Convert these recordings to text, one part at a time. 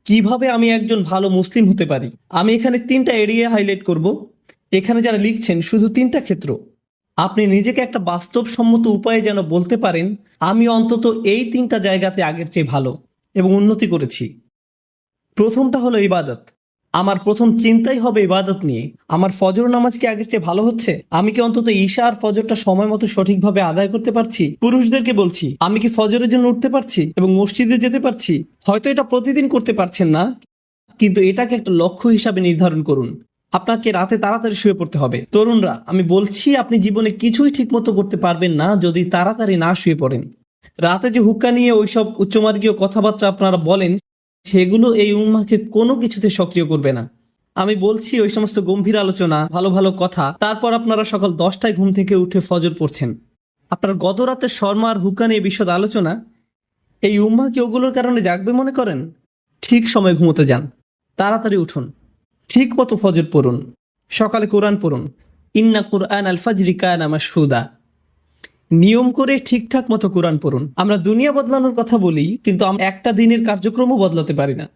কিভাবে আমি একজন ভালো মুসলিম হতে পারি। আমি এখানে 3টা এরিয়া হাইলাইট করব। এখানে যারা লিখছেন শুধু 3টা ক্ষেত্র। আপনি নিজেকে একটা বাস্তবসম্মত উপায়ে যেন বলতে পারেন, আমি অন্তত এই 3টা জায়গাতে আগের চেয়ে ভালো এবং উন্নতি করেছি। প্রথমটা হলো ইবাদত। আমার প্রথম চিন্তাই হবে ইবাদত নিয়ে। আমার ফজর নামাজ কি আগের চেয়ে ভালো হচ্ছে? আমি কি অন্তত ঈশা আর ফজরটা সময় মতো সঠিকভাবে আদায় করতে পারছি? পুরুষদেরকে বলছি, আমি কি ফজরের জন্য উঠতে পারছি এবং মসজিদে যেতে পারছি? হয়তো এটা প্রতিদিন করতে পারছেন না, কিন্তু এটাকে একটা লক্ষ্য হিসাবে নির্ধারণ করুন। আপনাকে রাতে তাড়াতাড়ি শুয়ে পড়তে হবে। তরুণরা, আমি বলছি আপনি জীবনে কিছুই ঠিকমতো করতে পারবেন না যদি তাড়াতাড়ি না শুয়ে পড়েন। রাতে যে হুক্কা নিয়ে ওইসব উচ্চমার্গীয় কথাবার্তা আপনারা বলেন, সেগুলো এই উম্মাকে কোনো কিছুতে সক্রিয় করবে না। আমি বলছি ওই সমস্ত গম্ভীর আলোচনা, ভালো ভালো কথা, তারপর আপনারা সকাল 10টায় ঘুম থেকে উঠে ফজর পড়ছেন। আপনার গত রাতের শর্মা আর হুক্কা নিয়ে বিশদ আলোচনা, এই উম্মা কি ওগুলোর কারণে জাগবে মনে করেন? ঠিক সময় ঘুমোতে যান, তাড়াতাড়ি উঠুন, ঠিক মতো ফজর পড়ুন, সকালে কোরআন পড়ুন। ইন্না কুরআন আল ফাজরি কানা মাশহুদা। নিয়ম করে ঠিকঠাক মতো কোরআন পড়ুন। আমরা দুনিয়া বদলানোর কথা বলি, কিন্তু আমরা একটা দিনের কার্যক্রমও বদলাতে পারি না।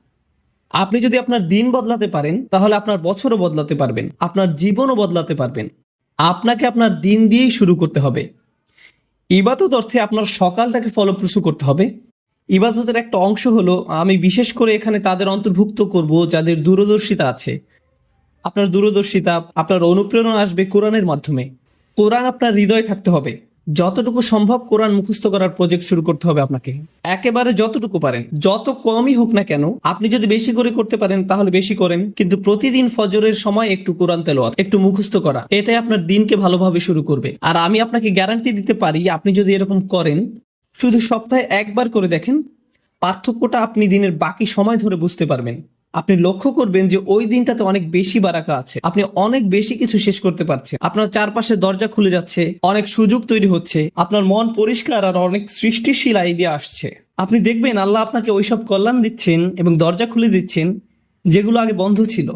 আপনি যদি আপনার দিন বদলাতে পারেন, তাহলে আপনার বছরও বদলাতে পারবেন, আপনার জীবনও বদলাতে পারবেন। আপনাকে আপনার দিন দিয়েই শুরু করতে হবে। ইবাদত অর্থে আপনার সকালটাকে ফলপ্রসূ করতে হবে। ইবাদতের একটা অংশ হলো, আমি বিশেষ করে এখানে তাদের অন্তর্ভুক্ত করব যাদের দূরদর্শিতা আছে। আপনার দূরদর্শিতা, আপনার অনুপ্রেরণা আসবে কোরআনের মাধ্যমে। কোরআন আপনার হৃদয়ে থাকতে হবে। যতটুকু সম্ভব কোরআন মুখস্থ করার প্রজেক্ট শুরু করতে হবে আপনাকে। একেবারে যতটুকু পারেন, যত কমই হোক না কেন। আপনি যদি বেশি করে করতে পারেন তাহলে বেশি করেন, কিন্তু প্রতিদিন ফজরের সময় একটু কোরআন তেলাওয়াত, একটু মুখস্থ করা, এটাই আপনার দিনকে ভালোভাবে শুরু করবে। আর আমি আপনাকে গ্যারান্টি দিতে পারি, আপনি যদি এরকম করেন, শুধু সপ্তাহে একবার করে দেখেন, পার্থক্যটা আপনি দিনের বাকি সময় ধরে বুঝতে পারবেন। আপনি লক্ষ্য করবেন যে ওই দিনটাতে অনেক বেশি বারাকা আছে, আপনি অনেক বেশি কিছু শেষ করতে পারছেন, আপনার চারপাশে দরজা খুলে যাচ্ছে, অনেক সুযোগ তৈরি হচ্ছে, আপনার মন পরিষ্কার আর অনেক সৃষ্টিশীল আইডিয়া আসছে। আপনি দেখবেন আল্লাহ আপনাকে ওইসব কল্যাণ দিচ্ছেন এবং দরজা খুলে দিচ্ছেন যেগুলো আগে বন্ধ ছিল।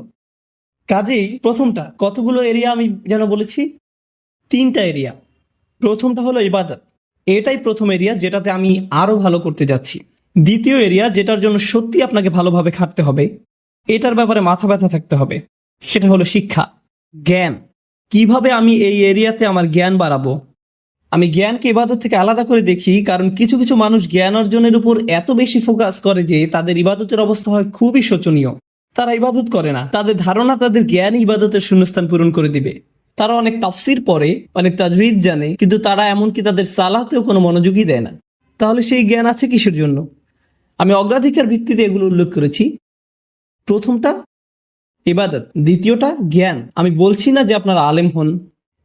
কাজেই প্রথমটা, কতগুলো এরিয়া আমি যেন বলেছি? 3টা এরিয়া। প্রথমটা হলো ইবাদত। এটাই প্রথম এরিয়া যেটাতে আমি আরো ভালো করতে যাচ্ছি। দ্বিতীয় এরিয়া, যেটার জন্য সত্যি আপনাকে ভালোভাবে খাটতে হবে, এটার ব্যাপারে মাথা ব্যথা থাকতে হবে, সেটা হলো শিক্ষা, জ্ঞান। কিভাবে আমি এই এরিয়াতে আমার জ্ঞান বাড়াবো? আমি জ্ঞানকে ইবাদত থেকে আলাদা করে দেখি, কারণ কিছু কিছু মানুষ জ্ঞান অর্জনের উপর এত বেশি ফোকাস করে যে তাদের ইবাদতের অবস্থা হয় খুবই শোচনীয়। তারা ইবাদত করে না, তাদের ধারণা তাদের জ্ঞান ইবাদতের শূন্যস্থান পূরণ করে দিবে। তারা অনেক তাফসির পড়ে, অনেক তাজউইদ জানে, কিন্তু তারা এমনকি তাদের সালাতেও কোনো মনোযোগই দেয় না। তাহলে সেই জ্ঞান আছে কিসের জন্য? আমি অগ্রাধিকার ভিত্তিতে এগুলো উল্লেখ করেছি। প্রথমটা ইবাদত, দ্বিতীয়টা জ্ঞান। আমি বলছি না যে আপনারা আলেম হন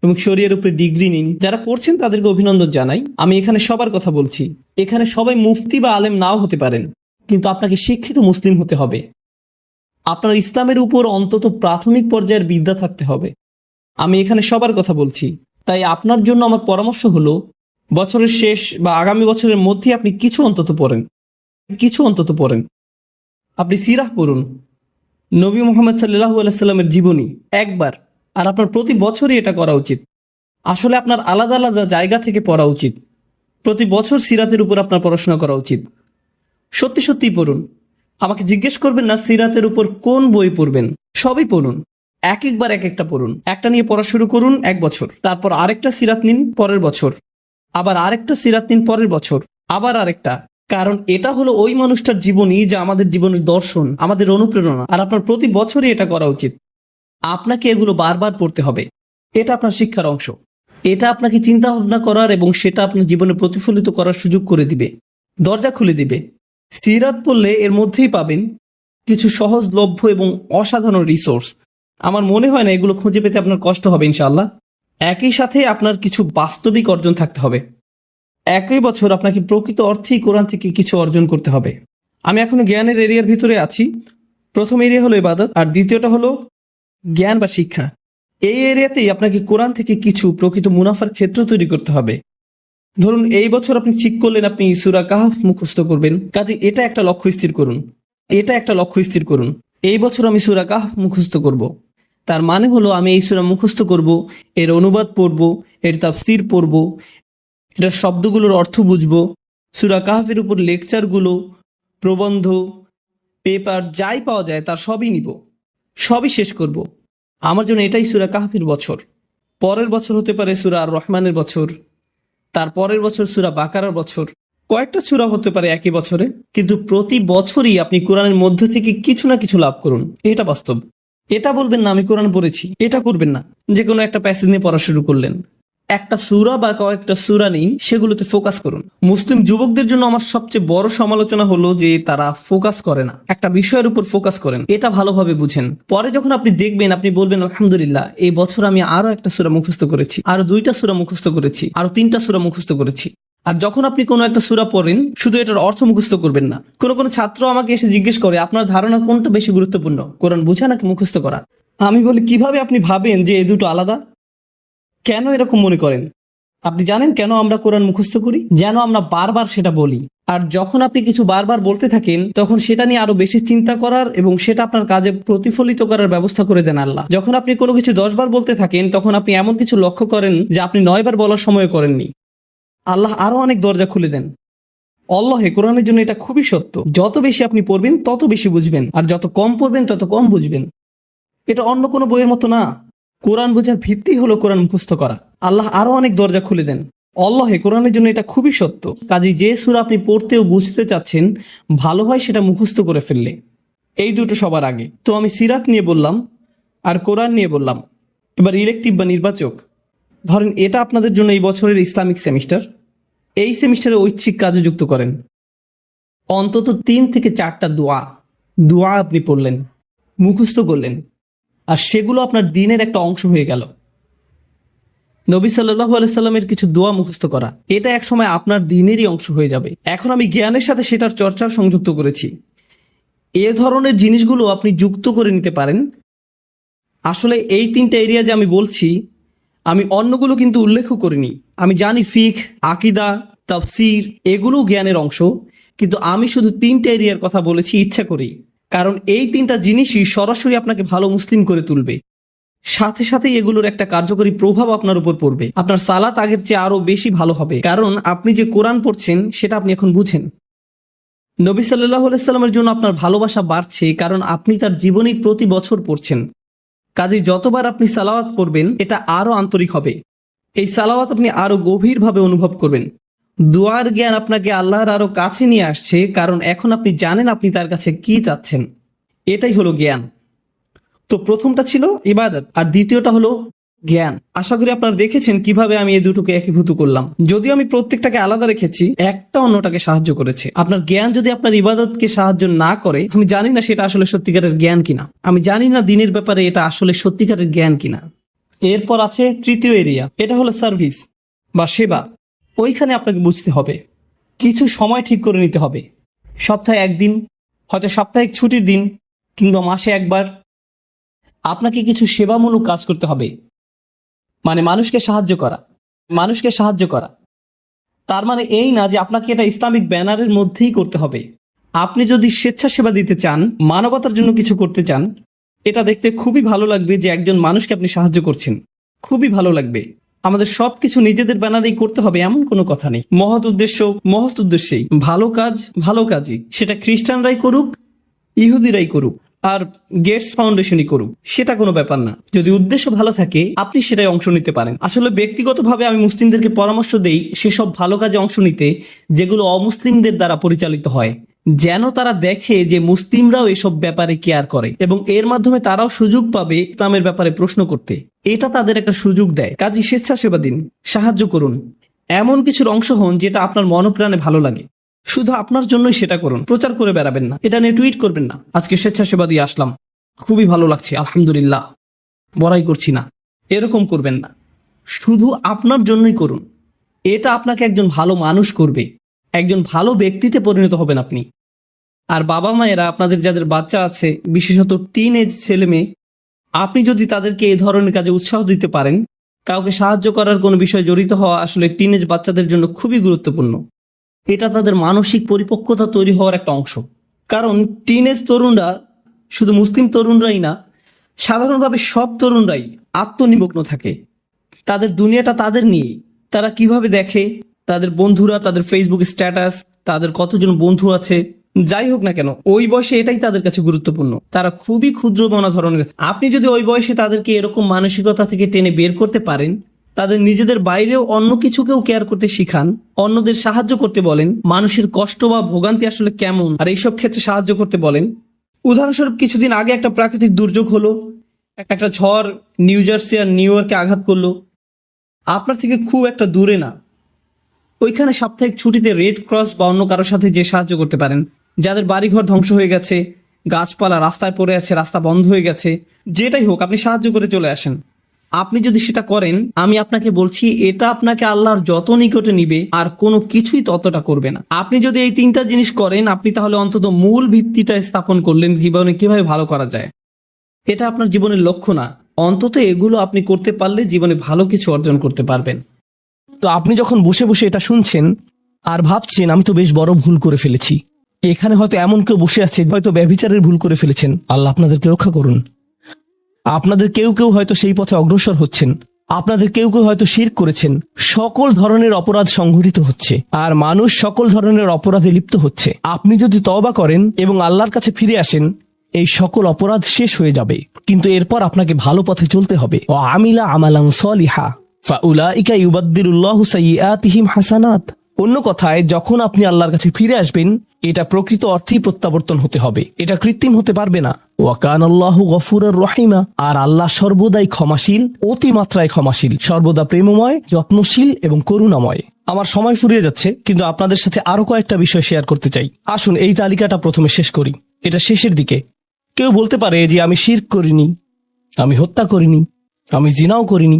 এবং শরীয়তের উপরে ডিগ্রি নিন। যারা করছেন তাদেরকে অভিনন্দন জানাই। আমি এখানে সবার কথা বলছি। এখানে সবাই মুফতি বা আলেম নাও হতে পারেন, কিন্তু আপনাকে শিক্ষিত মুসলিম হতে হবে। আপনার ইসলামের উপর অন্তত প্রাথমিক পর্যায়ের বিদ্যা থাকতে হবে। আমি এখানে সবার কথা বলছি। তাই আপনার জন্য আমার পরামর্শ হলো, বছরের শেষ বা আগামী বছরের মধ্যে আপনি কিছু অন্তত পড়েন। আপনি সিরাহ পড়ুন, নবী মুহাম্মদ সাল্লাল্লাহু আলাইহি সাল্লামের জীবনী একবার। আর আপনার প্রতি বছরই এটা করা উচিত। আসলে আপনার আলাদা আলাদা জায়গা থেকে পড়া উচিত। প্রতি বছর সিরাতের উপর আপনার পড়াশোনা করা উচিত। সত্যি সত্যি পড়ুন। আমাকে জিজ্ঞেস করবেন না সিরাতের উপর কোন বই পড়বেন, সবই পড়ুন। একবার এক একটা পড়ুন। একটা নিয়ে পড়া শুরু করুন 1 বছর, তারপর আরেকটা সিরাত নিন পরের বছর, আবার আরেকটা সিরাত নিন পরের বছর, আবার আরেকটা। কারণ এটা হলো ওই মানুষটার জীবনী যা আমাদের জীবনের দর্শন, আমাদের অনুপ্রেরণা। আর আপনার প্রতি বছরই এটা করা উচিত। আপনাকে এগুলো বারবার পড়তে হবে। এটা আপনার শিক্ষার অংশ। এটা আপনাকে চিন্তা ভাবনা করার এবং সেটা আপনার জীবনে প্রতিফলিত করার সুযোগ করে দিবে, দরজা খুলে দিবে। সিরাত পড়লে এর মধ্যেই পাবেন কিছু সহজলভ্য এবং অসাধারণ রিসোর্স। আমার মনে হয় না এগুলো খুঁজে পেতে আপনার কষ্ট হবে ইনশাআল্লাহ। একই সাথে আপনার কিছু বাস্তবিক অর্জন থাকতে হবে। একই বছর আপনাকে প্রকৃত অর্থেই কোরআন থেকে কিছু অর্জন করতে হবে। আমি এখনো জ্ঞানের এরিয়ার ভিতরে আছি। প্রথম এরিয়া হলো ইবাদত, আর দ্বিতীয়টা হলো জ্ঞান বা শিক্ষা। এই এরিয়াতেই আপনাকে কোরআন থেকে কিছু প্রকৃত মুনাফার ক্ষেত্র তৈরি করতে হবে। ধরুন এই বছর আপনি ঠিক করলেন আপনি সূরা কাহফ মুখস্থ করবেন, কাজে এটা একটা লক্ষ্য স্থির করুন। এই বছর আমি সূরা কাহফ মুখস্থ করব। তার মানে হলো আমি এই সূরা মুখস্থ করব, এর অনুবাদ পড়ব, এর তাফসীর পড়ব, এটার শব্দগুলোর অর্থ বুঝব, সূরা কাহফের উপর লেকচারগুলো, প্রবন্ধ, পেপার যাই পাওয়া যায় তার সবই নিব, সবই শেষ করব। আমার জন্য এটাই সূরা কাহফির বছর। পরের বছর হতে পারে সূরা আর রহমানের বছর, তার পরের বছর সূরা বাকারার বছর, কয়েকটা সূরা হতে পারে একই বছরে, কিন্তু প্রতি বছরই আপনি কোরআনের মধ্যে থেকে কিছু না কিছু লাভ করুন। এটা বাস্তব। এটা বলবেন না আমি কোরআন পড়েছি, এটা করবেন না যে কোনো একটা প্যাসেজ নিয়ে পড়া শুরু করলেন। একটা সূরা বা কয়েকটা সূরা নিয়ে সেগুলোতে ফোকাস করুন। মুসলিম যুবকদের জন্য আমার সবচেয়ে বড় সমালোচনা হলো যে তারা ফোকাস করে না, একটা বিষয়ের উপর ফোকাস করেন। এটা ভালোভাবে বুঝেন, পরে যখন আপনি দেখবেন আপনি বলবেন আলহামদুলিল্লাহ এই বছর আমি আরো একটা সূরা মুখস্থ করেছি, আরো 2টা সূরা মুখস্থ করেছি, আরো 3টা সূরা মুখস্থ করেছি। আর যখন আপনি কোনো একটা সূরা পড়েন শুধু এটার অর্থ মুখস্থ করবেন না। কোনো ছাত্র আমাকে এসে জিজ্ঞেস করে আপনার ধারণা কোনটা বেশি গুরুত্বপূর্ণ, কোরআন বোঝা নাকি মুখস্থ করা? আমি বলি কিভাবে আপনি ভাবেন যে এই দুটো আলাদা? কেন এরকম মনে করেন? আপনি জানেন কেন আমরা কোরআন মুখস্থ করি? যেন আমরা বারবার সেটা বলি। আর যখন আপনি কিছু বারবার বলতে থাকেন তখন সেটা নিয়ে আরো বেশি চিন্তা করার এবং সেটা আপনার কাজে প্রতিফলিত করার ব্যবস্থা করে দেন আল্লাহ। যখন আপনি কোনো কিছু 10 বার বলতে থাকেন তখন আপনি এমন কিছু লক্ষ্য করেন যা আপনি 9 বার বলার সময় করেননি। আল্লাহ আরো অনেক দরজা খুলে দেন। আল্লাহে কোরআনের জন্য এটা খুবই সত্য। যত বেশি আপনি পড়বেন তত বেশি বুঝবেন, আর যত কম পড়বেন তত কম বুঝবেন। এটা অন্য কোনো বইয়ের মতো না। কোরআন বোঝার ভিত্তি হলো কোরআন মুখস্থ করা। আল্লাহ আরো অনেক দরজা খুলে দেন। আল্লাহে কোরআনের জন্য এটা খুবই সত্য। কাজেই যে সূরা আপনি পড়তে ও বুঝতে চাচ্ছেন ভালো হয় সেটা মুখস্থ করে ফেললে। এই দুটো সবার আগে। তো আমি সিরাত নিয়ে বললাম আর কোরআন নিয়ে বললাম। এবার ইলেকটিভ বা নির্বাচক। ধরেন এটা আপনাদের জন্য এই বছরের ইসলামিক সেমিস্টার। এই সেমিস্টারে ঐচ্ছিক কাজে যুক্ত করেন। অন্তত 3 থেকে 4টা দোয়া আপনি পড়লেন, মুখস্থ করলেন, আর সেগুলো আপনার দিনের একটা অংশ হয়ে গেল। নবী সাল্লাল্লাহু আলাইহি সাল্লামের কিছু দোয়া মুখস্থ করা, এটা একসময় আপনার দিনেরই অংশ হয়ে যাবে। এখন আমি জ্ঞানের সাথে সেটার চর্চাও সংযুক্ত করেছি। এ ধরনের জিনিসগুলো আপনি যুক্ত করে নিতে পারেন। আসলে এই 3টা এরিয়া যে আমি বলছি, আমি অন্যগুলো কিন্তু উল্লেখ করিনি। আমি জানি ফিকহ, আকীদা, তাফসীর এগুলো জ্ঞানের অংশ, কিন্তু আমি শুধু 3টা এরিয়ার কথা বলেছি ইচ্ছা করেই। কারণ এই 3টা জিনিসই সরাসরি আপনাকে ভালো মুসলিম করে তুলবে। সাথে সাথে এগুলোর একটা কার্যকরী প্রভাব আপনার উপর পড়বে। আপনার সালাত আগের চেয়ে আরো বেশি ভালো হবে, কারণ আপনি যে কোরআন পড়ছেন সেটা আপনি এখন বুঝেন। নবী সাল্লাল্লাহু আলাইহি সাল্লামের জন্য আপনার ভালোবাসা বাড়ছে কারণ আপনি তার জীবনী প্রতি বছর পড়ছেন। কাজে যতবার আপনি সালাওয়াত করবেন এটা আরো আন্তরিক হবে। এই সালাওয়াত আপনি আরো গভীরভাবে অনুভব করবেন। দুয়ার জ্ঞান আপনাকে আল্লাহর আরো কাছে নিয়ে আসছে, কারণ এখন আপনি জানেন আপনি তার কাছে কি চাচ্ছেন। এটাই হলো জ্ঞান। তো প্রথমটা ছিল ইবাদত আর দ্বিতীয়টা হলো জ্ঞান। আশা করি আপনারা দেখেছেন কিভাবে আমি এই দুটোকে একীভূত করলাম। যদিও আমি প্রত্যেকটাকে আলাদা রেখেছি, একটা অন্যটাকে সাহায্য করেছে। আপনার জ্ঞান যদি আপনার ইবাদতকে সাহায্য না করে, আমি জানি না সেটা আসলে সত্যিকারের জ্ঞান কিনা। আমি জানি না দিনের ব্যাপারে এটা আসলে সত্যিকারের জ্ঞান কিনা। এরপর আছে তৃতীয় এরিয়া, এটা হলো সার্ভিস বা সেবা। ওইখানে আপনাকে বুঝতে হবে, কিছু সময় ঠিক করে নিতে হবে। সপ্তাহে 1 দিন, হয়তো সাপ্তাহিক ছুটির দিন, কিংবা মাসে 1 বার আপনাকে কিছু সেবামূলক কাজ করতে হবে। মানে মানুষকে সাহায্য করা। তার মানে এই না যে আপনাকে এটা ইসলামিক ব্যানারের মধ্যেই করতে হবে। আপনি যদি স্বেচ্ছাসেবা দিতে চান, মানবতার জন্য কিছু করতে চান, এটা দেখতে খুবই ভালো লাগবে যে একজন মানুষকে আপনি সাহায্য করছেন। খুবই ভালো লাগবে। আমাদের সবকিছু নিজেদের ব্যানারেই করতে হবে এমন কোনো কথা নেই। মহৎ উদ্দেশ্যেই ভালো কাজই, সেটা খ্রিস্টানরাই করুক, ইহুদিরাই করুক, আর গেটস ফাউন্ডেশনই করুক, সেটা কোনো ব্যাপার না। যদি উদ্দেশ্য ভালো থাকে আপনি সেটাই অংশ নিতে পারেন। আসলে ব্যক্তিগতভাবে আমি মুসলিমদেরকে পরামর্শ দেই সেসব ভালো কাজে অংশ নিতে যেগুলো অমুসলিমদের দ্বারা পরিচালিত হয়, যেন তারা দেখে যে মুসলিমরাও এসব ব্যাপারে কেয়ার করে এবং এর মাধ্যমে তারাও সুযোগ পাবে ইসলামের ব্যাপারে প্রশ্ন করতে। এটা তাদের একটা সুযোগ দেয়। কাজে স্বেচ্ছাসেবা দিন, সাহায্য করুন, এমন কিছুর অংশ হন যেটা আপনার মনপ্রাণে ভালো লাগে। শুধু আপনার জন্যই সেটা করুন, প্রচার করে বেড়াবেন না, এটা নিয়ে টুইট করবেন না আজকে স্বেচ্ছাসেবা দিয়ে আসলাম, খুবই ভালো লাগছে আলহামদুলিল্লাহ, বড়াই করছি না, এরকম করবেন না। শুধু আপনার জন্যই করুন। এটা আপনাকে একজন ভালো মানুষ করবে, একজন ভালো ব্যক্তিতে পরিণত হবেন আপনি। আর বাবা মায়েরা আপনাদের যাদের বাচ্চা আছে, বিশেষত টিন এজ ছেলে মেয়ে, আপনি যদি তাদেরকে এই ধরনের কাজে উৎসাহ দিতে পারেন, কাউকে সাহায্য করার কোনো বিষয়ে জড়িত হওয়া আসলে টিন এজ বাচ্চাদের জন্য খুবই গুরুত্বপূর্ণ। এটা তাদের মানসিক পরিপক্কতা তৈরি হওয়ার একটা অংশ। কারণ টিনেজ তরুণরা, শুধু মুসলিম তরুণরাই না, সাধারণভাবে সব তরুণরাই আত্মনিমগ্ন থাকে। তাদের দুনিয়াটা তাদের নিয়ে। তারা কিভাবে দেখে তাদের বন্ধুরা, তাদের ফেসবুক স্ট্যাটাস, তাদের কতজন বন্ধু আছে, যাই হোক না কেন, ওই বয়সে এটাই তাদের কাছে গুরুত্বপূর্ণ। তারা খুবই ক্ষুদ্র মনা ধরনের। আপনি যদি ওই বয়সে তাদেরকে এরকম মানসিকতা থেকে টেনে বের করতে পারেন, তাদের নিজেদের বাইরেও অন্য কিছুকেও কেয়ার করতে শিখান, অন্যদের সাহায্য করতে বলেন, মানুষের কষ্ট বা ভোগান্তি আসলে কেমন আর এইসব ক্ষেত্রে সাহায্য করতে বলেন। উদাহরণস্বরূপ, কিছুদিন আগে একটা প্রাকৃতিক দুর্যোগ হলো, একটা ঝড় নিউ জার্সি আর নিউ ইয়র্কে আঘাত করলো। আপনার থেকে খুব একটা দূরে না, ওইখানে সাপ্তাহিক ছুটিতে রেড ক্রস বা অন্য কারোর সাথে যে সাহায্য করতে পারেন, যাদের বাড়িঘর ধ্বংস হয়ে গেছে, গাছপালা রাস্তায় পড়ে আছে, রাস্তা বন্ধ হয়ে গেছে, যেটাই হোক আপনি সাহায্য করে চলে আসেন। আপনি যদি সেটা করেন, আমি আপনাকে বলছি এটা আপনাকে আল্লাহর যত নিকটে নিবে আর কোনো কিছুই ততটা করবে না। আপনি যদি এই তিনটা জিনিস করেন, আপনি তাহলে অন্তত মূল ভিত্তিটা স্থাপন করলেন জীবনে কিভাবে ভালো করা যায়। এটা আপনার জীবনের লক্ষ্য না, অন্তত এগুলো আপনি করতে পারলে জীবনে ভালো কিছু অর্জন করতে পারবেন। তো আপনি যখন বসে বসে এটা শুনছেন আর ভাবছেন আমি তো বেশ বড় ভুল করে ফেলেছি, এখানে হয়তো এমন কেউ বসে আছে হয়তো ব্যভিচারের ভুল করে ফেলেছেন, আল্লাহ আপনাদেরকে রক্ষা করুন। আপনাদের কেউ কেউ হয়তো সেই পথে অগ্রসর হচ্ছেন, আপনাদের কেউ কেউ হয়তো শিরক করেছেন। সকল ধরনের অপরাধ সংঘটিত হচ্ছে আর মানুষ সকল ধরনের অপরাধে লিপ্ত হচ্ছে। আপনি যদি তওবা করেন এবং আল্লাহর কাছে ফিরে আসেন, এই সকল অপরাধ শেষ হয়ে যাবে। কিন্তু এরপর আপনাকে ভালো পথে চলতে হবে। ও আমিলা আমালান সলিহা ফাউলাইকা ইউবাদদিলুল্লাহু সাইয়্যাতিহিম হাসানাত। অন্য কথায়, যখন আপনি আল্লাহর কাছে ফিরে আসবেন, এটা প্রকৃত অর্থেই প্রত্যাবর্তন হতে হবে, এটা কৃত্রিম হতে পারবে না। ওয়া কানাল্লাহু গফুরুর রহিমা, আর আল্লাহ সর্বদাই ক্ষমাশীল, অতিমাত্রায় ক্ষমাশীল, সর্বদা প্রেমময়, যত্নশীল এবং করুণাময়। আমার সময় ফুরিয়ে যাচ্ছে, কিন্তু আপনাদের সাথে আরো কয়েকটা বিষয় শেয়ার করতে চাই। আসুন এই তালিকাটা প্রথমে শেষ করি। এটা শেষের দিকে। কেউ বলতে পারে যে আমি শিরক করিনি, আমি হত্যা করিনি, আমি জিনাও করিনি,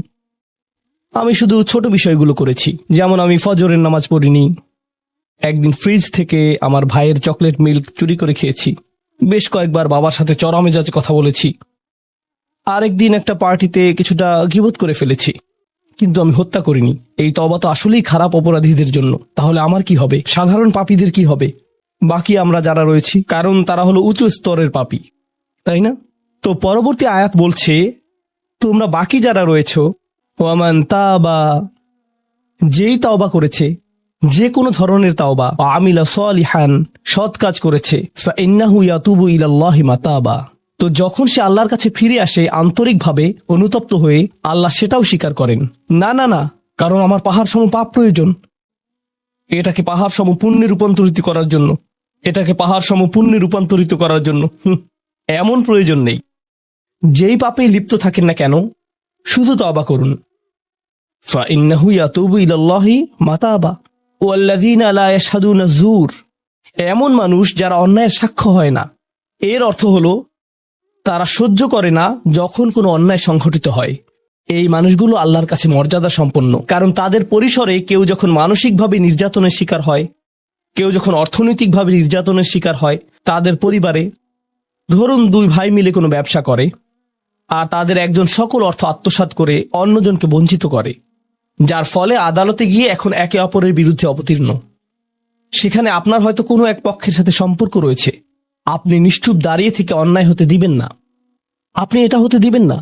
আমি শুধু ছোট বিষয়গুলো করেছি, যেমন আমি ফজরের নামাজ পড়িনি, একদিন ফ্রিজ থেকে আমার ভাইয়ের চকলেট মিল্ক চুরি করে খেয়েছি, বেশ কয়েকবার বাবার সাথে চড়া মেজাজে কথা বলেছি, আরেকদিন একটা পার্টিতে কিছুটা গীবত করে ফেলেছি, কিন্তু আমি হত্যা করিনি। এই তওবা তো আসলেই খারাপ অপরাধীদের জন্য। তাহলে আমার কি হবে? সাধারণ পাপীদের কি হবে? বাকি আমরা যারা রয়েছি, কারণ তারা হলো উঁচু স্তরের পাপী, তাই না? তো পরবর্তী আয়াত বলছে, তোমরা বাকি যারা রয়েছো, ওয়ামান তাবা, যেই তাওবা করেছে, যে কোনো ধরনের তাওবা, আমিলা সলিহান, সৎ কাজ করেছে, ফাইন্নাহু ইয়াতুবু ইলাল্লাহি মাতাবা, তো যখন সে আল্লাহর কাছে ফিরে আসে আন্তরিকভাবে, অনুতপ্ত হয়ে, আল্লাহ সেটাও স্বীকার করেন। না না না, কারণ আমার পাহাড় সম পাপ প্রয়োজন, এটাকে পাহাড় সম পুণ্যে রূপান্তরিত করার জন্য, এটাকে পাহাড় সম পুণ্যে রূপান্তরিত করার জন্য এমন প্রয়োজন নেই। যেই পাপে লিপ্ত থাকেন না কেন, শুধু তওবা করুন। ফাইন্নাহু ইয়াতুবু ইলাল্লাহি মাতাবা ওয়াল্লাযীনা লা ইয়াশহাদুনা যুর, এমন মানুষ যারা অন্যায়ের সাক্ষ্য হয় না। এর অর্থ হলো তারা সহ্য করে না যখন কোনো অন্যায় সংঘটিত হয়। এই মানুষগুলো আল্লাহর কাছে মর্যাদা সম্পন্ন, কারণ তাদের পরিসরে কেউ যখন মানসিকভাবে নির্যাতনের শিকার হয়, কেউ যখন অর্থনৈতিকভাবে নির্যাতনের শিকার হয়, তাদের পরিবারে, ধরুন দুই ভাই মিলে কোনো ব্যবসা করে আর তাদের একজন সকল অর্থ আত্মসাৎ করে অন্যজনকে বঞ্চিত করে, যার ফলে আদালতে গিয়ে এখন একে অপরের বিরুদ্ধে অবতীর্ণ। সেখানে আপনার হয়তো কোনো এক পক্ষের সাথে সম্পর্ক রয়েছে, আপনি নিশ্চুপ দাঁড়িয়ে থেকে অন্যায় হতে দিবেন না। আপনি এটা হতে দিবেন না।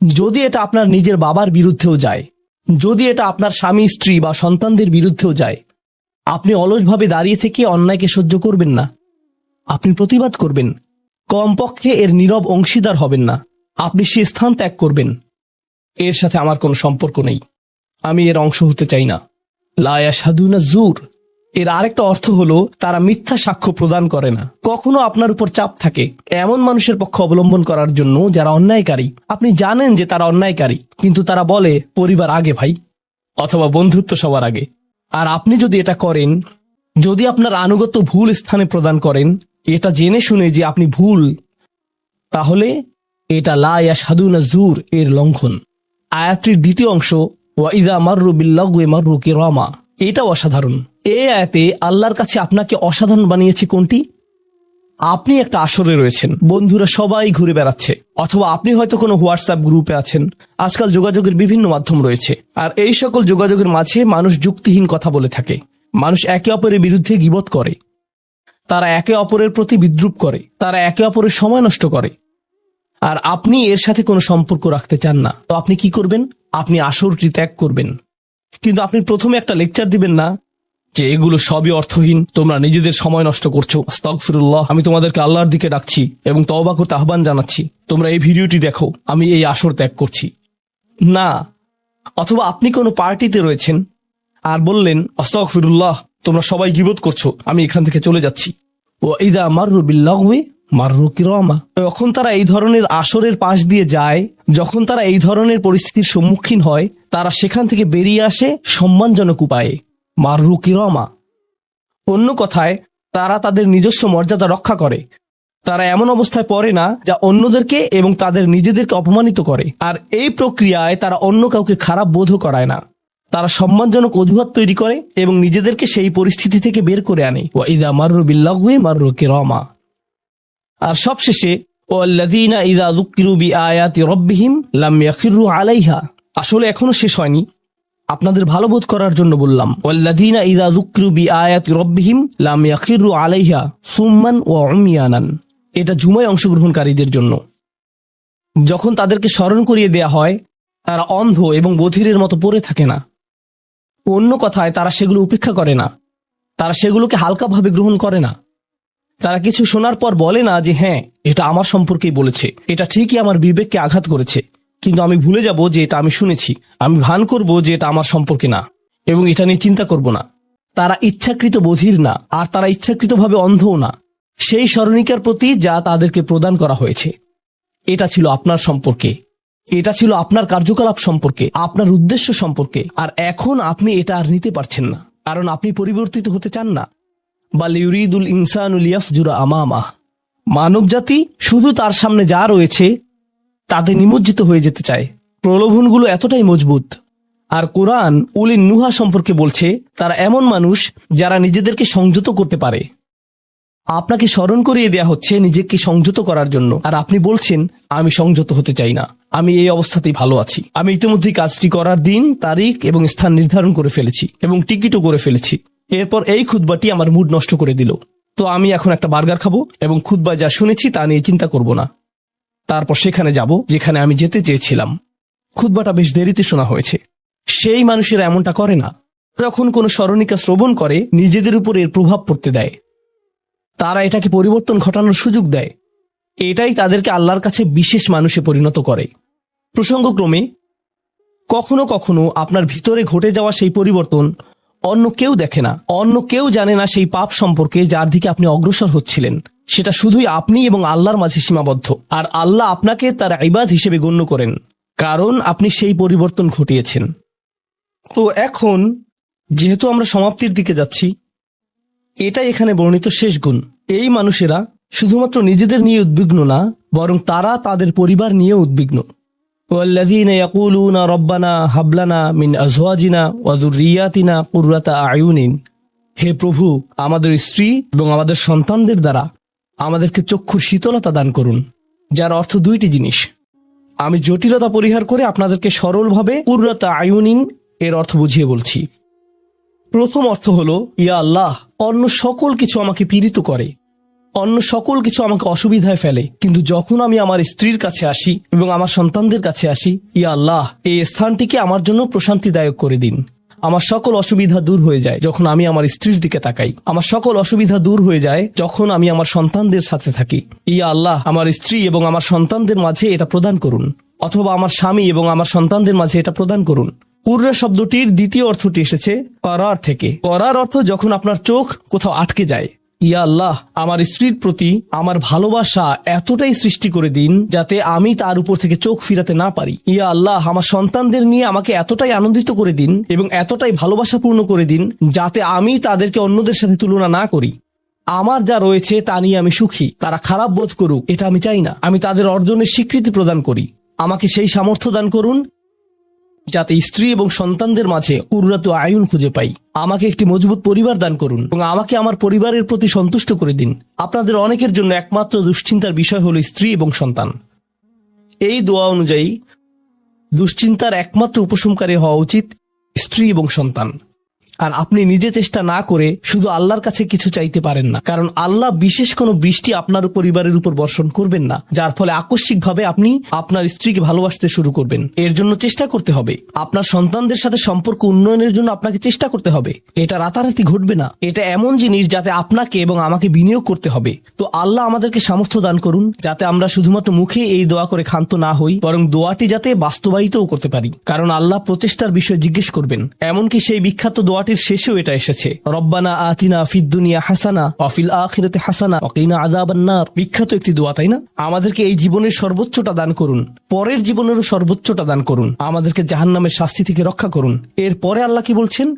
যদি এটা আপনার নিজের বাবার বিরুদ্ধেও যায়, যদি এটা আপনার স্বামী, স্ত্রী বা সন্তানদের বিরুদ্ধেও যায়, আপনি অলসভাবে দাঁড়িয়ে থেকে অন্যায়কে সহ্য করবেন না, আপনি প্রতিবাদ করবেন। কমপক্ষে এর নীরব অংশীদার হবেন না, আপনি সে স্থান ত্যাগ করবেন। এর সাথে আমার কোনো সম্পর্ক নেই, আমি এর অংশ হতে চাই না। লা ইয়াশহাদুনা যুর, এর আরেকটা অর্থ হলো তারা মিথ্যা সাক্ষ্য প্রদান করে না। কখনো আপনার উপর চাপ থাকে এমন মানুষের পক্ষ অবলম্বন করার জন্য যারা অন্যায়কারী। আপনি জানেন যে তারা অন্যায়কারী, কিন্তু তারা বলে পরিবার আগে ভাই, অথবা বন্ধুত্ব সবার আগে। আর আপনি যদি এটা করেন, যদি আপনার আনুগত্য ভুল স্থানে প্রদান করেন, এটা জেনে শুনে যে আপনি ভুল, তাহলে এটা লা ইয়াশহাদুনা যুর এর লঙ্ঘন। আয়াতটির দ্বিতীয় অংশ, ওয়া ইযা মাররু বিল্লাগwi মাররু কিরামা, এটাও অসাধারণ। এই আয়াতে আল্লাহর কাছে আপনাকে অসাধারণ বানিয়েছে কোনটি? আপনি একটা আসরে রয়েছেন, বন্ধুরা সবাই ঘুরে বেড়াচ্ছে, অথবা আপনি হয়তো কোনো হোয়াটসঅ্যাপ গ্রুপে আছেন। আজকাল যোগাযোগের বিভিন্ন মাধ্যম রয়েছে, আর এই সকল যোগাযোগের মাঝে মানুষ যুক্তিহীন কথা বলে থাকে, মানুষ একে অপরের বিরুদ্ধে গীবত করে, তারা একে অপরের প্রতি বিদ্রূপ করে, তারা একে অপরের সময় নষ্ট করে। আর আপনি এর সাথে কোনো সম্পর্ক রাখতে চান না, তো আপনি কি করবেন? আপনি আসরটি ত্যাগ করবেন। কিন্তু আপনি প্রথমে একটা লেকচার দিবেন না যে এগুলো সবই অর্থহীন, তোমরা নিজেদের সময় নষ্ট করছো। আস্তাগফিরুল্লাহ, আমি তোমাদেরকে আল্লাহর দিকে ডাকছি এবং তওবা করতে আহ্বান জানাচ্ছি। তোমরা এই ভিডিওটি দেখো, আমি এই আসর ত্যাগ করছি না। অথবা আপনি কোনো পার্টিতে রয়েছেন আর বললেন, আস্তাগফিরুল্লাহ, তোমরা সবাই গীবত করছো, আমি এখান থেকে চলে যাচ্ছি। ও ইদা মাররু বিল্লাগওয়ি মাররু কিরামা। যখন তারা এই ধরনের আসরের পাশ দিয়ে যায়, যখন তারা এই ধরনের পরিস্থিতির সম্মুখীন হয়, তারা সেখান থেকে বেরিয়ে আসে সম্মানজনক উপায়ে, মাররু কিরামা। অন্য কথায়, তারা তাদের নিজস্ব মর্যাদা রক্ষা করে। তারা এমন অবস্থায় পড়ে না যা অন্যদেরকে এবং তাদের নিজেদেরকে অপমানিত করে। আর এই প্রক্রিয়ায় তারা অন্য কাউকে খারাপ বোধও করায় না। তারা সম্মানজনক অজুহাত তৈরি করে এবং নিজেদেরকে সেই পরিস্থিতি থেকে বের করে আনে। ওয়া ইদা মাররু বিল্লাগওয়ি মাররু কিরামা। আর সবশেষে, ওয়াল্লাযীনা ইযা যুক্কিরু বিআয়াতি রাব্বিহিম লাম ইয়াখিরু আলাইহা। আসলে এখনো শেষ হয়নি, আপনাদের ভালো বোধ করার জন্য বললাম। ওয়াল্লাযীনা ইযা যুক্কিরু বিআয়াতি রাব্বিহিম লাম ইয়াখিরু আলাইহা সুম্মান ওয়া উময়ানান। এটা জুমায় অংশগ্রহণকারীদের জন্য। যখন তাদেরকে স্মরণ করিয়ে দেয়া হয়, তারা অন্ধ এবং বধিরের মতো পড়ে থাকে না। অন্য কথায়, তারা সেগুলো উপেক্ষা করে না, তারা সেগুলোকে হালকাভাবে গ্রহণ করে না। তারা কিছু শোনার পর বলে না যে হ্যাঁ, এটা আমার সম্পর্কেই বলেছে, এটা ঠিকই আমার বিবেককে আঘাত করেছে, কিন্তু আমি ভুলে যাব যে এটা আমি শুনেছি। আমি ভান করব যে এটা আমার সম্পর্কে না এবং এটা নিয়ে চিন্তা করব না। তারা ইচ্ছাকৃত বধির না, আর তারা ইচ্ছাকৃতভাবে অন্ধও না। সেই স্মরণিকার প্রতি যা তাদেরকে প্রদান করা হয়েছে, এটা ছিল আপনার সম্পর্কে, এটা ছিল আপনার কার্যকলাপ সম্পর্কে, আপনার উদ্দেশ্য সম্পর্কে। আর এখন আপনি এটা আর নিতে পারছেন না, কারণ আপনি পরিবর্তিত হতে চান না। বাল ইউরিদুল ইনসানু লিয়াফজুরা আমামাহ। মানবজাতি শুধু তার সামনে যা রয়েছে তাতে নিমজ্জিত হয়ে যেতে চায়। প্রলোভনগুলো এতটাই মজবুত। আর কোরআন উলিন নুহা সম্পর্কে বলছে, তারা এমন মানুষ যারা নিজেদেরকে সংযত করতে পারে। আপনাকে স্মরণ করিয়ে দেয়া হচ্ছে নিজেকে সংযত করার জন্য, আর আপনি বলছেন আমি সংযত হতে চাই না, আমি এই অবস্থাতেই ভালো আছি। আমি ইতিমধ্যেই কাজটি করার দিন, তারিখ এবং স্থান নির্ধারণ করে ফেলেছি এবং টিকিটও করে ফেলেছি। এরপর এই খুতবাটি আমার মুড নষ্ট করে দিল। তো আমি এখন একটা বার্গার খাবো এবং খুতবায় যা শুনেছি তা নিয়ে চিন্তা করব না। তারপর সেখানে যাব যেখানে আমি যেতে চেয়েছিলাম। খুতবাটা বেশ দেরিতে শোনা হয়েছে। সেই মানুষেরা এমনটা করে না। যখন কোনো স্মরণিকা শ্রবণ করে, নিজেদের উপর এর প্রভাব পড়তে দেয়। তারা এটাকে পরিবর্তন ঘটানোর সুযোগ দেয়। এটাই তাদেরকে আল্লাহর কাছে বিশেষ মানুষে পরিণত করে। প্রসঙ্গক্রমে, কখনো কখনো আপনার ভিতরে ঘটে যাওয়া সেই পরিবর্তন অন্য কেউ দেখে না, অন্য কেউ জানে না সেই পাপ সম্পর্কে যার দিকে আপনি অগ্রসর হচ্ছিলেন। সেটা শুধুই আপনি এবং আল্লাহর মাঝে সীমাবদ্ধ। আর আল্লাহ আপনাকে তার ইবাদ হিসেবে গণ্য করেন, কারণ আপনি সেই পরিবর্তন ঘটিয়েছেন। তো এখন যেহেতু আমরা সমাপ্তির দিকে যাচ্ছি, এটাই এখানে বর্ণিত শেষ গুণ। এই মানুষেরা শুধুমাত্র নিজেদের নিয়ে উদ্বিগ্ন না, বরং তারা তাদের পরিবার নিয়ে উদ্বিগ্ন। ওয়াল্লাযীনা ইয়াকুলুনা রব্বানা হাব লানা মিন আজওয়াজিনা ওয়া যুররিয়াতিনা কুররাতা আয়ুনিন। হে প্রভু, আমাদের স্ত্রী এবং আমাদের সন্তানদের দ্বারা আমাদেরকে চক্ষুর শীতলতা দান করুন, যার অর্থ দুইটি জিনিস। আমি জটিলতা পরিহার করে আপনাদেরকে সরলভাবে কুররাতা আয়ুনিন এর অর্থ বুঝিয়ে বলছি। প্রথম অর্থ হলো, ইয়া আল্লাহ, অন্য সকল কিছু আমাকে পীড়িত করে, অন্য সকল কিছু আমাকে অসুবিধায় ফেলে, কিন্তু যখন আমি আমার স্ত্রীর কাছে আসি এবং আমার সন্তানদের কাছে আসি, ইয়া আল্লাহ, এই স্থানটিকে আমার জন্য প্রশান্তিদায়ক করে দিন। আমার সকল অসুবিধা দূর হয়ে যায় যখন আমি আমার স্ত্রীর দিকে তাকাই। আমার সকল অসুবিধা দূর হয়ে যায় যখন আমি আমার সন্তানদের সাথে থাকি। ইয়া আল্লাহ, আমার স্ত্রী এবং আমার সন্তানদের মাঝে এটা প্রদান করুন, অথবা আমার স্বামী এবং আমার সন্তানদের মাঝে এটা প্রদান করুন। কুররা শব্দটির দ্বিতীয় অর্থটি এসেছে করার থেকে। করার অর্থ যখন আপনার চোখ কোথাও আটকে যায়। ইয়া আল্লাহ, আমার স্ত্রীর প্রতি আমার ভালোবাসা এতটাই সৃষ্টি করে দিন যাতে আমি তার উপর থেকে চোখ ফিরাতে না পারি। ইয়া আল্লাহ, আমার সন্তানদের নিয়ে আমাকে এতটাই আনন্দিত করে দিন এবং এতটাই ভালোবাসাপূর্ণ করে দিন যাতে আমি তাদেরকে অন্যদের সাথে তুলনা না করি। আমার যা রয়েছে তা নিয়ে আমি সুখী। তারা খারাপ বোধ করুক, এটা আমি চাই না। আমি তাদের অর্জনের স্বীকৃতি প্রদান করি। আমাকে সেই সামর্থ্য দান করুন যাতে স্ত্রী এবং সন্তানদের মাঝে কুররাতু আয়ুন খুঁজে পাই। আমাকে একটি মজবুত পরিবার দান করুন এবং আমাকে আমার পরিবারের প্রতি সন্তুষ্ট করে দিন। আপনাদের অনেকের জন্য একমাত্র দুশ্চিন্তার বিষয় হলো স্ত্রী এবং সন্তান। এই দোয়া অনুযায়ী দুশ্চিন্তার একমাত্র উপশমকারী হওয়া উচিত স্ত্রী এবং সন্তান। আর আপনি নিজে চেষ্টা না করে শুধু আল্লাহর কাছে কিছু চাইতে পারেন না, কারণ আল্লাহ বিশেষ কোনো বৃষ্টি আপনার পরিবারের উপর বর্ষণ করবেন না, যার ফলে আকস্মিকভাবে আপনি আপনার স্ত্রীকে ভালোবাসতে শুরু করবেন। এর জন্য চেষ্টা করতে হবে। আপনার সন্তানদের সাথে সম্পর্ক উন্নয়নের জন্য আপনাকে চেষ্টা করতে হবে। এটা রাতারাতি ঘটবে না। এটা এমন জিনিস যাতে আপনাকে এবং আমাকে বিনিয়োগ করতে হবে। তো আল্লাহ আমাদেরকে সামর্থ্য দান করুন যাতে আমরা শুধুমাত্র মুখে এই দোয়া করে ক্ষান্ত না হই, বরং দোয়াটি যাতে বাস্তবায়িতও করতে পারি, কারণ আল্লাহ প্রচেষ্টার বিষয়ে জিজ্ঞেস করবেন। এমনকি সেই বিখ্যাত দোয়াটির শেষেও এটা এসেছে, রব্বানা আতিনা ফিদ দুনিয়া হাসানা ওয়া ফিল আখিরাতি হাসানা ওয়া কিনা আযাবান নার। বিখ্যাত একটি দোয়া, তাই না? আমাদেরকে এই জীবনের সর্বোচ্চটা দান করুন, পরের জীবনেরও সর্বোচ্চটা দান করুন, আমাদেরকে জাহান্নামের শাস্তি থেকে রক্ষা করুন। এরপরে আল্লাহ কি বলছেন?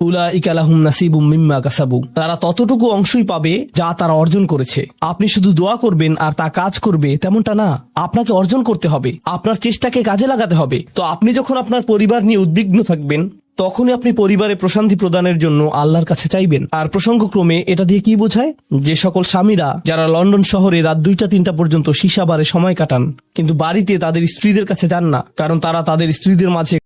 উলাইকা লাহুম নাসিবুম মিম্মা কাসাবু। তারা ততটুকু অংশই পাবে যা তারা অর্জন করেছে। আপনি শুধু দোয়া করবেন আর তা কাজ করবে তেমনটা না, আপনাকে অর্জন করতে হবে, আপনার চেষ্টাকে কাজে লাগাতে হবে। তো আপনি যখন আপনার পরিবার নিয়ে উদ্বিগ্ন থাকবেন, তখনই আপনি পরিবারে প্রশান্তি প্রদানের জন্য আল্লাহর কাছে চাইবেন। আর প্রসঙ্গক্রমে এটা দিয়ে কি বোঝায়? যে সকল স্বামীরা যারা লন্ডন শহরে রাত 2টা-3টা পর্যন্ত সীসা বারে সময় কাটান, কিন্তু বাড়িতে তাদের স্ত্রীদের কাছে যান না, কারণ তারা তাদের স্ত্রীদের মাঝে